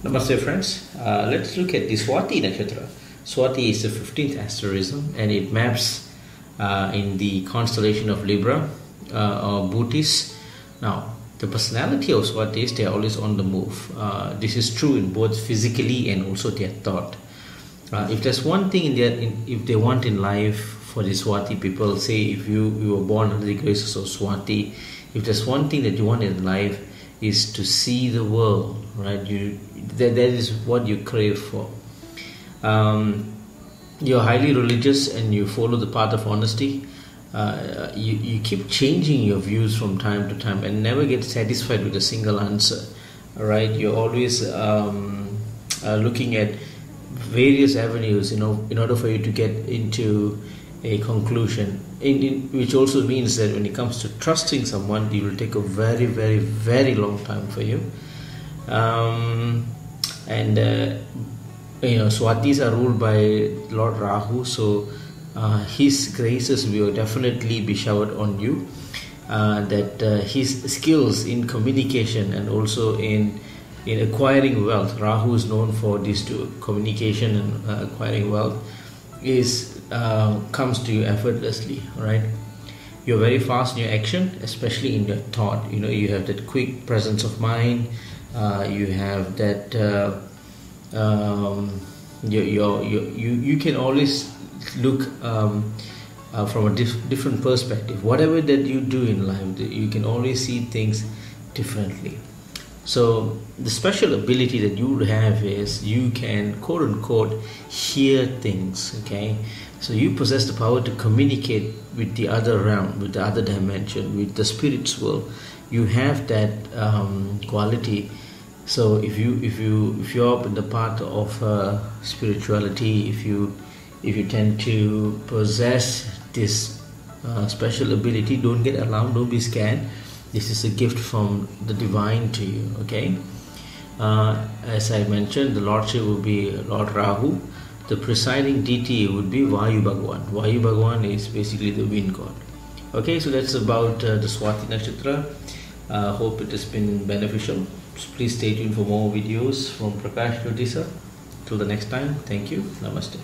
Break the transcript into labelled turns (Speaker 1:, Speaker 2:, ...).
Speaker 1: Namaste friends, let's look at the Swati Nakshatra. Swati is the 15th asterism and it maps in the constellation of Libra or Bootis. Now, the personality of Swati is they are always on the move. This is true in both physically and also their thought. If there's one thing if they want in life for the Swati people, say if you were born under the graces of Swati, if there's one thing that you want in life is to see the world, right? That is what you crave for. You're highly religious and you follow the path of honesty. You keep changing your views from time to time and never get satisfied with a single answer, right? You're always looking at various avenues, in order for you to get into a conclusion. Which also means that when it comes to trusting someone, it will take a very, very, very long time for you. Swatis are ruled by Lord Rahu, so his graces will definitely be showered on you. His skills in communication and also in acquiring wealth, Rahu is known for these two, communication and acquiring wealth, comes to you effortlessly, right? You're very fast in your action, especially in your thought. You have that quick presence of mind. You have that you can always look from a different perspective. Whatever that you do in life, you can always see things differently. So the special ability that you have is you can, quote unquote, hear things, okay? So you possess the power to communicate with the other realm, with the other dimension, with the spirit's world. You have that quality. So if you're up in the path of spirituality, if you tend to possess this special ability, don't get alarmed, don't be scared. This is a gift from the divine to you, okay? As I mentioned, the lordship will be Lord Rahu. The presiding deity would be Vayu Bhagwan. Vayu Bhagwan is basically the wind god. Okay, so that's about the Swati Nakshatra. Hope it has been beneficial. Please stay tuned for more videos from Prakash Jyotisa. Till the next time, thank you. Namaste.